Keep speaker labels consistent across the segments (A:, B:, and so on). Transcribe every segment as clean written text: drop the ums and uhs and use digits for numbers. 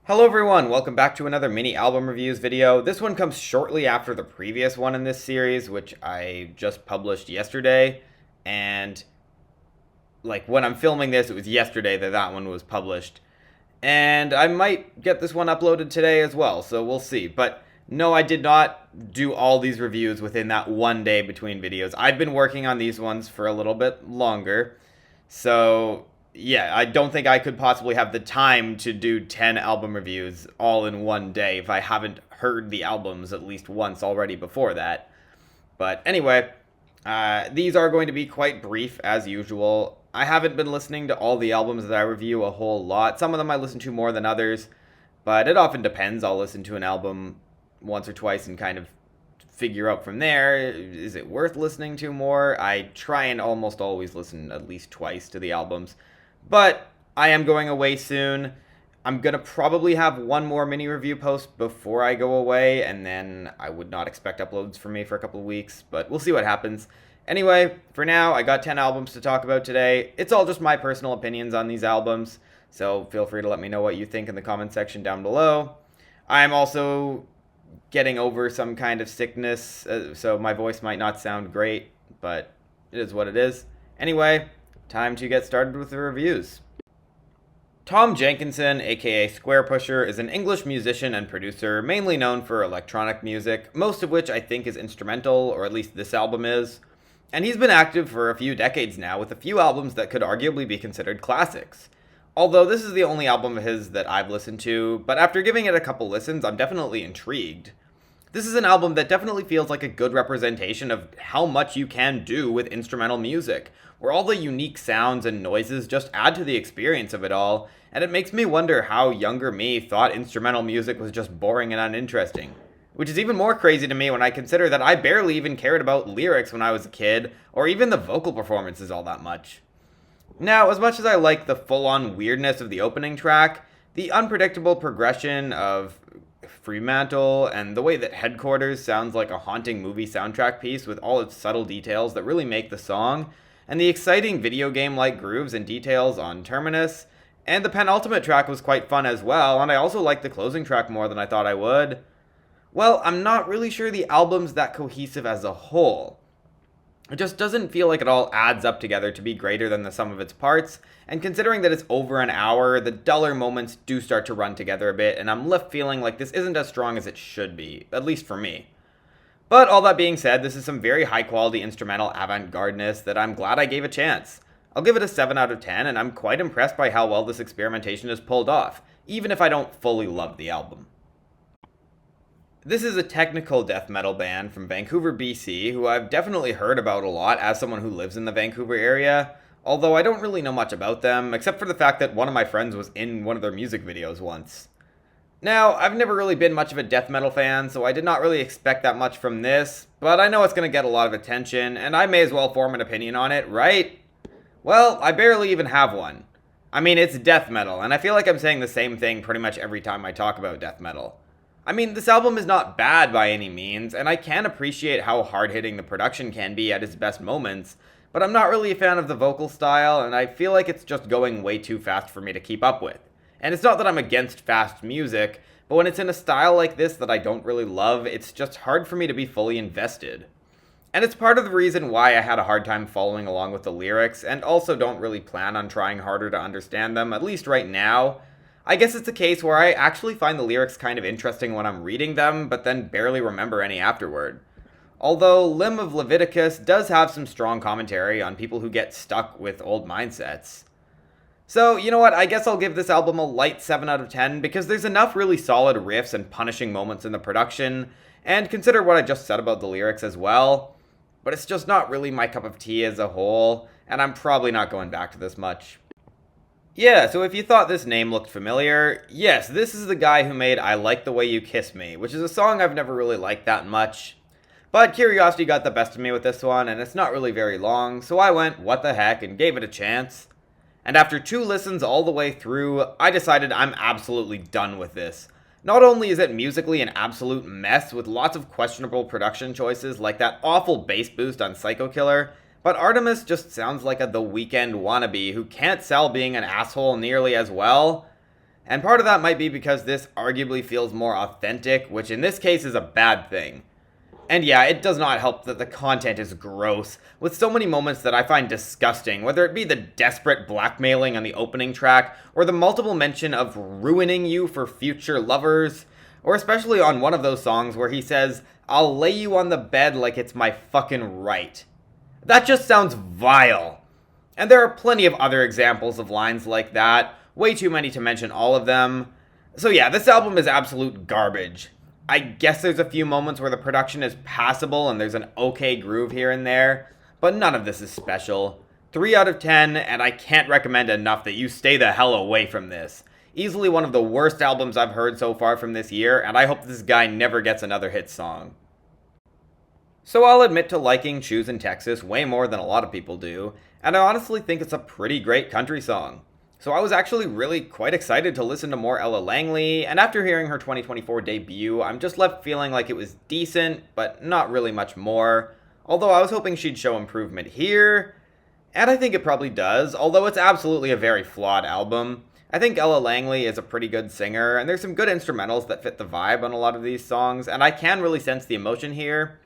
A: Hello everyone, welcome back to another mini album reviews video. This one comes shortly after the previous one in this series, which I just published yesterday. And when I'm filming this, it was yesterday that one was published. And I might get this one uploaded today as well, so we'll see. But no, I did not do all these reviews within that one day between videos. I've been working on these ones for a little bit longer. So yeah, I don't think I could possibly have the time to do 10 album reviews all in one day if I haven't heard the albums at least once already before that. But anyway, these are going to be quite brief as usual. I haven't been listening to all the albums that I review a whole lot. Some of them I listen to more than others, but it often depends. I'll listen to an album once or twice and kind of figure out from there, is it worth listening to more? I try and almost always listen at least twice to the albums. But I am going away soon. I'm going to probably have one more mini review post before I go away, and then I would not expect uploads from me for a couple of weeks, but we'll see what happens. Anyway, for now, I got 10 albums to talk about today. It's all just my personal opinions on these albums, so feel free to let me know what you think in the comment section down below. I'm also getting over some kind of sickness, so my voice might not sound great, but it is what it is. Anyway, time to get started with the reviews. Tom Jenkinson, aka Squarepusher, is an English musician and producer, mainly known for electronic music, most of which I think is instrumental, or at least this album is. And he's been active for a few decades now, with a few albums that could arguably be considered classics. Although this is the only album of his that I've listened to, but after giving it a couple listens, I'm definitely intrigued. This is an album that definitely feels like a good representation of how much you can do with instrumental music, where all the unique sounds and noises just add to the experience of it all, and it makes me wonder how younger me thought instrumental music was just boring and uninteresting. Which is even more crazy to me when I consider that I barely even cared about lyrics when I was a kid, or even the vocal performances all that much. Now, as much as I like the full-on weirdness of the opening track, the unpredictable progression of Fremantle, and the way that Headquarters sounds like a haunting movie soundtrack piece with all its subtle details that really make the song, and the exciting video game-like grooves and details on Terminus, and the penultimate track was quite fun as well, and I also liked the closing track more than I thought I would. Well, I'm not really sure the album's that cohesive as a whole. It just doesn't feel like it all adds up together to be greater than the sum of its parts, and considering that it's over an hour, the duller moments do start to run together a bit, and I'm left feeling like this isn't as strong as it should be, at least for me. But all that being said, this is some very high quality instrumental avant-gardeness that I'm glad I gave a chance. I'll give it a 7 out of 10, and I'm quite impressed by how well this experimentation is pulled off, even if I don't fully love the album. This is a technical death metal band from Vancouver, BC, who I've definitely heard about a lot as someone who lives in the Vancouver area, although I don't really know much about them, except for the fact that one of my friends was in one of their music videos once. Now, I've never really been much of a death metal fan, so I did not really expect that much from this, but I know it's going to get a lot of attention, and I may as well form an opinion on it, right? Well, I barely even have one. I mean, it's death metal, and I feel like I'm saying the same thing pretty much every time I talk about death metal. I mean, this album is not bad by any means, and I can appreciate how hard-hitting the production can be at its best moments, but I'm not really a fan of the vocal style, and I feel like it's just going way too fast for me to keep up with. And it's not that I'm against fast music, but when it's in a style like this that I don't really love, it's just hard for me to be fully invested. And it's part of the reason why I had a hard time following along with the lyrics, and also don't really plan on trying harder to understand them, at least right now. I guess it's a case where I actually find the lyrics kind of interesting when I'm reading them, but then barely remember any afterward. Although Limb of Leviticus does have some strong commentary on people who get stuck with old mindsets. So, you know what, I guess I'll give this album a light 7 out of 10, because there's enough really solid riffs and punishing moments in the production, and consider what I just said about the lyrics as well, but it's just not really my cup of tea as a whole, and I'm probably not going back to this much. Yeah, so if you thought this name looked familiar, yes, this is the guy who made I Like the Way You Kiss Me, which is a song I've never really liked that much. But curiosity got the best of me with this one, and it's not really very long, so I went, what the heck, and gave it a chance. And after 2 listens all the way through, I decided I'm absolutely done with this. Not only is it musically an absolute mess with lots of questionable production choices like that awful bass boost on Psychokiller, but Artemas just sounds like a The Weeknd wannabe who can't sell being an asshole nearly as well. And part of that might be because this arguably feels more authentic, which in this case is a bad thing. And yeah, it does not help that the content is gross, with so many moments that I find disgusting, whether it be the desperate blackmailing on the opening track, or the multiple mention of ruining you for future lovers, or especially on one of those songs where he says, "I'll lay you on the bed like it's my fucking right." That just sounds vile. And there are plenty of other examples of lines like that, way too many to mention all of them. So yeah, this album is absolute garbage. I guess there's a few moments where the production is passable and there's an okay groove here and there, but none of this is special. 3 out of 10, and I can't recommend enough that you stay the hell away from this. Easily one of the worst albums I've heard so far from this year, and I hope this guy never gets another hit song. So I'll admit to liking Choosin, Texas way more than a lot of people do, and I honestly think it's a pretty great country song. So I was actually really quite excited to listen to more Ella Langley, and after hearing her 2024 debut, I'm just left feeling like it was decent, but not really much more. Although I was hoping she'd show improvement here, and I think it probably does, although it's absolutely a very flawed album. I think Ella Langley is a pretty good singer, and there's some good instrumentals that fit the vibe on a lot of these songs, and I can really sense the emotion here.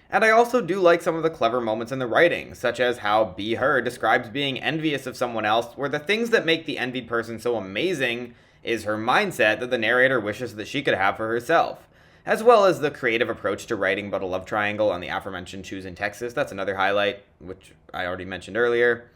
A: And I also do like some of the clever moments in the writing, such as how Be Her describes being envious of someone else, where the things that make the envied person so amazing is her mindset that the narrator wishes that she could have for herself, as well as the creative approach to writing about a love triangle on the aforementioned Choosin, Texas. That's another highlight, which I already mentioned earlier.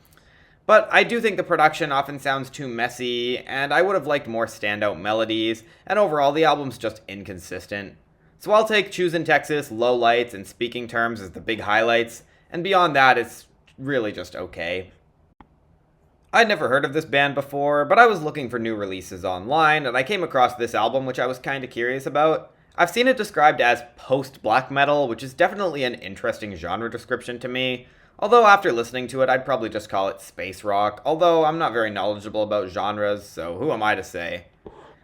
A: But I do think the production often sounds too messy, and I would have liked more standout melodies, and overall the album's just inconsistent. So I'll take Choosin, Texas, Low Lights, and Speaking Terms as the big highlights, and beyond that, it's really just okay. I'd never heard of this band before, but I was looking for new releases online, and I came across this album, which I was kinda curious about. I've seen it described as post-black metal, which is definitely an interesting genre description to me, although after listening to it, I'd probably just call it space rock, although I'm not very knowledgeable about genres, so who am I to say?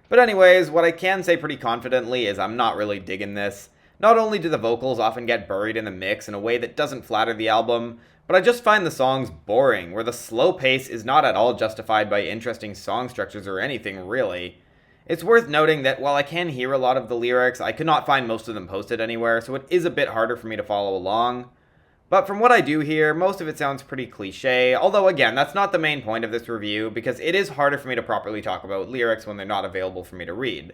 A: But anyways, what I can say pretty confidently is I'm not really digging this. Not only do the vocals often get buried in the mix in a way that doesn't flatter the album, but I just find the songs boring, where the slow pace is not at all justified by interesting song structures or anything really. It's worth noting that while I can hear a lot of the lyrics, I could not find most of them posted anywhere, so it is a bit harder for me to follow along. But from what I do hear, most of it sounds pretty cliche, although again, that's not the main point of this review, because it is harder for me to properly talk about lyrics when they're not available for me to read.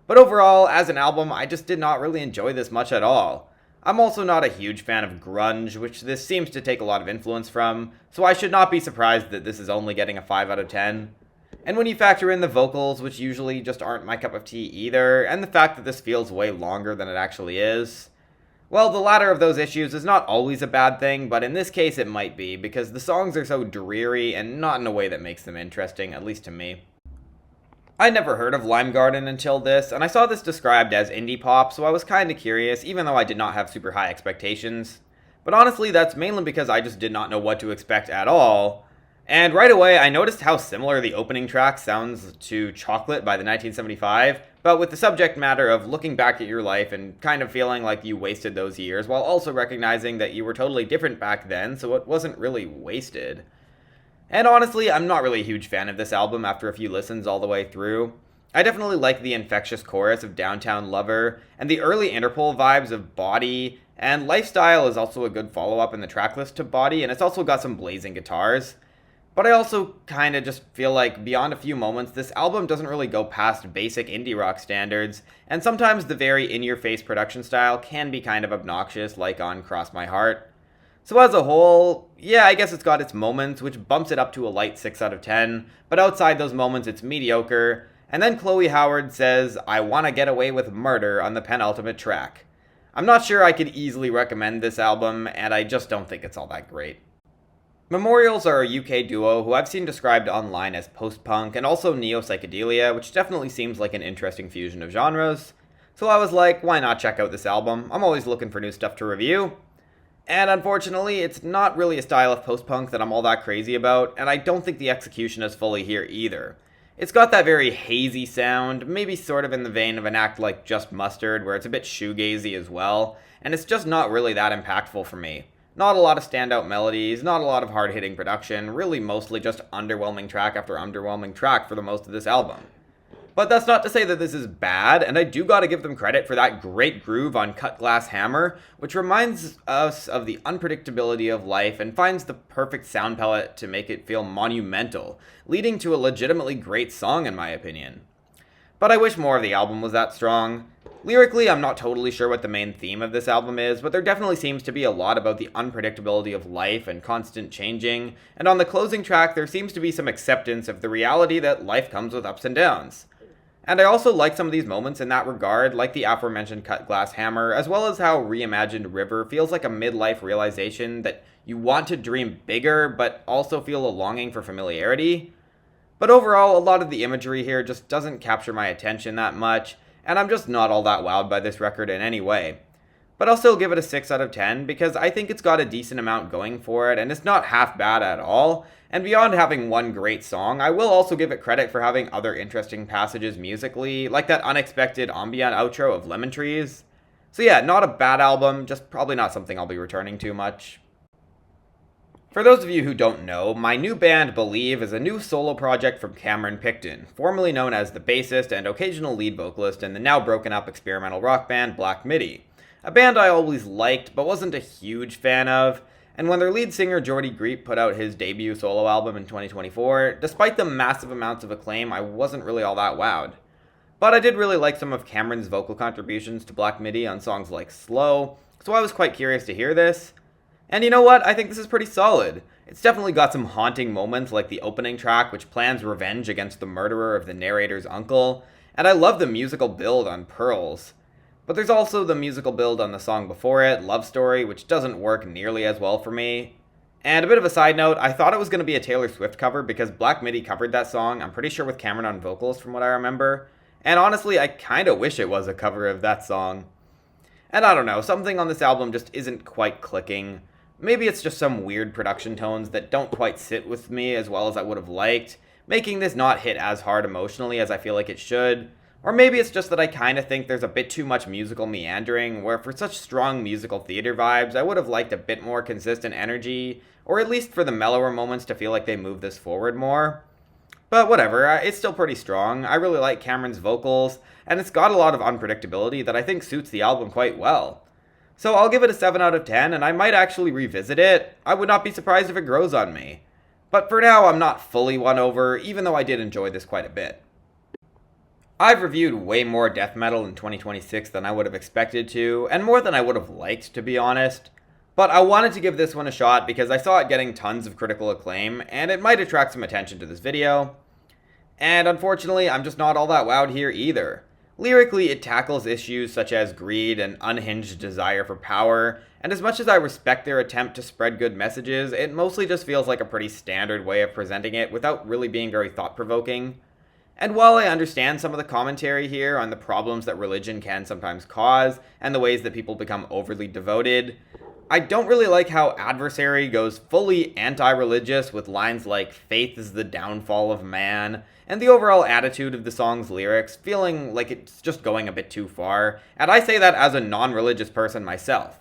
A: But overall, as an album, I just did not really enjoy this much at all. I'm also not a huge fan of grunge, which this seems to take a lot of influence from, so I should not be surprised that this is only getting a 5 out of 10. And when you factor in the vocals, which usually just aren't my cup of tea either, and the fact that this feels way longer than it actually is, well, the latter of those issues is not always a bad thing, but in this case it might be, because the songs are so dreary and not in a way that makes them interesting, at least to me. I'd never heard of Lime Garden until this, and I saw this described as indie pop, so I was kinda curious, even though I did not have super high expectations. But honestly, that's mainly because I just did not know what to expect at all. And right away, I noticed how similar the opening track sounds to Chocolate by the 1975, but with the subject matter of looking back at your life and kind of feeling like you wasted those years, while also recognizing that you were totally different back then, so it wasn't really wasted. And honestly, I'm not really a huge fan of this album after a few listens all the way through. I definitely like the infectious chorus of Downtown Lover, and the early Interpol vibes of Body, and Lifestyle is also a good follow-up in the tracklist to Body, and it's also got some blazing guitars. But I also kinda just feel like beyond a few moments, this album doesn't really go past basic indie rock standards, and sometimes the very in-your-face production style can be kind of obnoxious, like on Cross My Heart. So as a whole, yeah, I guess it's got its moments, which bumps it up to a light 6 out of 10, but outside those moments it's mediocre, and then Chloe Howard says, "I wanna get away with murder" on the penultimate track. I'm not sure I could easily recommend this album, and I just don't think it's all that great. Memorials are a UK duo who I've seen described online as post-punk and also neo-psychedelia, which definitely seems like an interesting fusion of genres. So I was like, why not check out this album? I'm always looking for new stuff to review. And unfortunately, it's not really a style of post-punk that I'm all that crazy about, and I don't think the execution is fully here either. It's got that very hazy sound, maybe sort of in the vein of an act like Just Mustard, where it's a bit shoegazy as well, and it's just not really that impactful for me. Not a lot of standout melodies, not a lot of hard-hitting production, really mostly just underwhelming track after underwhelming track for the most of this album. But that's not to say that this is bad, and I do gotta give them credit for that great groove on Cut Glass Hammer, which reminds us of the unpredictability of life and finds the perfect sound palette to make it feel monumental, leading to a legitimately great song in my opinion. But I wish more of the album was that strong. Lyrically, I'm not totally sure what the main theme of this album is, but there definitely seems to be a lot about the unpredictability of life and constant changing, and on the closing track there seems to be some acceptance of the reality that life comes with ups and downs. And I also like some of these moments in that regard, like the aforementioned Cut Glass Hammer, as well as how Reimagined River feels like a midlife realization that you want to dream bigger, but also feel a longing for familiarity. But overall, a lot of the imagery here just doesn't capture my attention that much, and I'm just not all that wowed by this record in any way. But I'll still give it a 6 out of 10, because I think it's got a decent amount going for it, and it's not half bad at all. And beyond having one great song, I will also give it credit for having other interesting passages musically, like that unexpected ambient outro of Lemon Trees. So yeah, not a bad album, just probably not something I'll be returning to much. For those of you who don't know, my new band, Believe, is a new solo project from Cameron Picton, formerly known as the bassist and occasional lead vocalist in the now broken up experimental rock band Black Midi. A band I always liked, but wasn't a huge fan of, and when their lead singer Jordy Greep put out his debut solo album in 2024, despite the massive amounts of acclaim, I wasn't really all that wowed. But I did really like some of Cameron's vocal contributions to Black Midi on songs like Slow, so I was quite curious to hear this. And you know what? I think this is pretty solid. It's definitely got some haunting moments like the opening track, which plans revenge against the murderer of the narrator's uncle, and I love the musical build on Pearls. But there's also the musical build on the song before it, Love Story, which doesn't work nearly as well for me. And a bit of a side note, I thought it was going to be a Taylor Swift cover because Black Midi covered that song, I'm pretty sure with Cameron on vocals from what I remember. And honestly, I kinda wish it was a cover of that song. And I don't know, something on this album just isn't quite clicking. Maybe it's just some weird production tones that don't quite sit with me as well as I would have liked, making this not hit as hard emotionally as I feel like it should. Or maybe it's just that I kinda think there's a bit too much musical meandering, where for such strong musical theater vibes, I would have liked a bit more consistent energy, or at least for the mellower moments to feel like they move this forward more. But whatever, it's still pretty strong. I really like Cameron's vocals, and it's got a lot of unpredictability that I think suits the album quite well. So I'll give it a 7 out of 10, and I might actually revisit it. I would not be surprised if it grows on me. But for now, I'm not fully won over, even though I did enjoy this quite a bit. I've reviewed way more death metal in 2026 than I would have expected to, and more than I would have liked, to be honest. But I wanted to give this one a shot because I saw it getting tons of critical acclaim, and it might attract some attention to this video. And unfortunately, I'm just not all that wowed here either. Lyrically, it tackles issues such as greed and unhinged desire for power, and as much as I respect their attempt to spread good messages, it mostly just feels like a pretty standard way of presenting it without really being very thought-provoking. And while I understand some of the commentary here on the problems that religion can sometimes cause, and the ways that people become overly devoted, I don't really like how Adversary goes fully anti-religious with lines like "faith is the downfall of man," and the overall attitude of the song's lyrics feeling like it's just going a bit too far, and I say that as a non-religious person myself.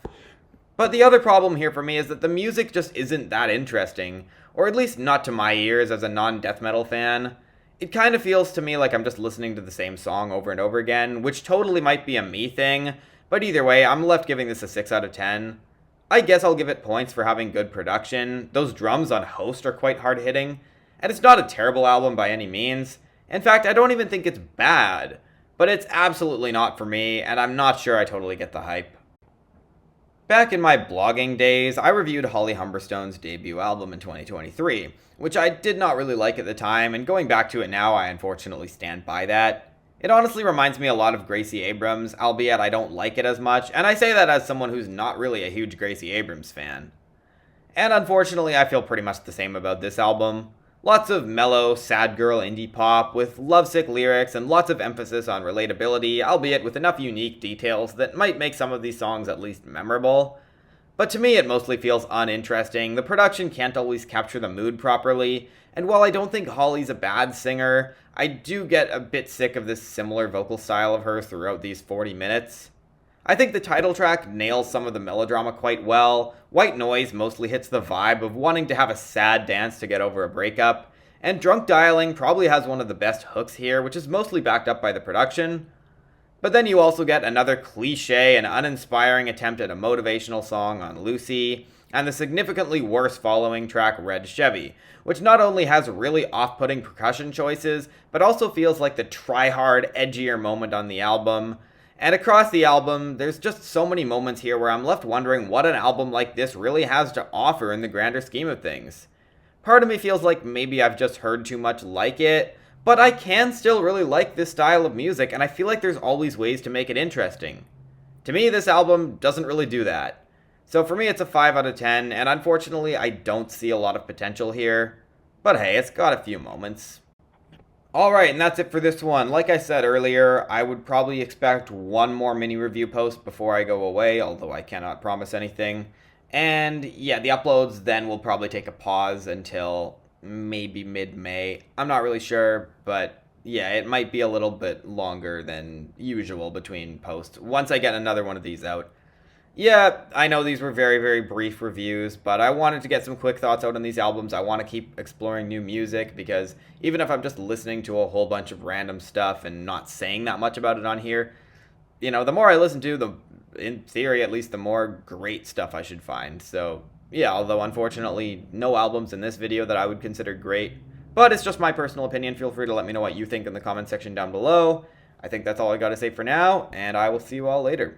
A: But the other problem here for me is that the music just isn't that interesting, or at least not to my ears as a non-death metal fan. It kind of feels to me like I'm just listening to the same song over and over again, which totally might be a me thing, but either way, I'm left giving this a 6 out of 10. I guess I'll give it points for having good production. Those drums on Host are quite hard-hitting, and it's not a terrible album by any means. In fact, I don't even think it's bad, but it's absolutely not for me, and I'm not sure I totally get the hype. Back in my blogging days, I reviewed Holly Humberstone's debut album in 2023, which I did not really like at the time, and going back to it now, I unfortunately stand by that. It honestly reminds me a lot of Gracie Abrams, albeit I don't like it as much, and I say that as someone who's not really a huge Gracie Abrams fan. And unfortunately, I feel pretty much the same about this album. Lots of mellow, sad girl indie pop with lovesick lyrics and lots of emphasis on relatability, albeit with enough unique details that might make some of these songs at least memorable. But to me, it mostly feels uninteresting. The production can't always capture the mood properly, and while I don't think Holly's a bad singer, I do get a bit sick of this similar vocal style of hers throughout these 40 minutes. I think the title track nails some of the melodrama quite well. White Noise mostly hits the vibe of wanting to have a sad dance to get over a breakup, And Drunk Dialing probably has one of the best hooks here, which is mostly backed up by the production. But then you also get another cliche and uninspiring attempt at a motivational song on Lucy, and the significantly worse following track Red Chevy, which not only has really off-putting percussion choices, but also feels like the try-hard, edgier moment on the album. And across the album, there's just so many moments here where I'm left wondering what an album like this really has to offer in the grander scheme of things. Part of me feels like maybe I've just heard too much like it, but I can still really like this style of music, and I feel like there's always ways to make it interesting. To me, this album doesn't really do that. So for me, it's a 5 out of 10, and unfortunately, I don't see a lot of potential here. But hey, it's got a few moments. Alright, and that's it for this one. Like I said earlier, I would probably expect one more mini review post before I go away, although I cannot promise anything. And yeah, the uploads then will probably take a pause until maybe mid-May. I'm not really sure, but yeah, it might be a little bit longer than usual between posts once I get another one of these out. Yeah, I know these were very, very brief reviews, but I wanted to get some quick thoughts out on these albums. I want to keep exploring new music, because even if I'm just listening to a whole bunch of random stuff and not saying that much about it on here, you know, the more I listen to, the, in theory at least, the more great stuff I should find. So yeah, although unfortunately no albums in this video that I would consider great, but it's just my personal opinion. Feel free to let me know what you think in the comment section down below. I think that's all I got to say for now, and I will see you all later.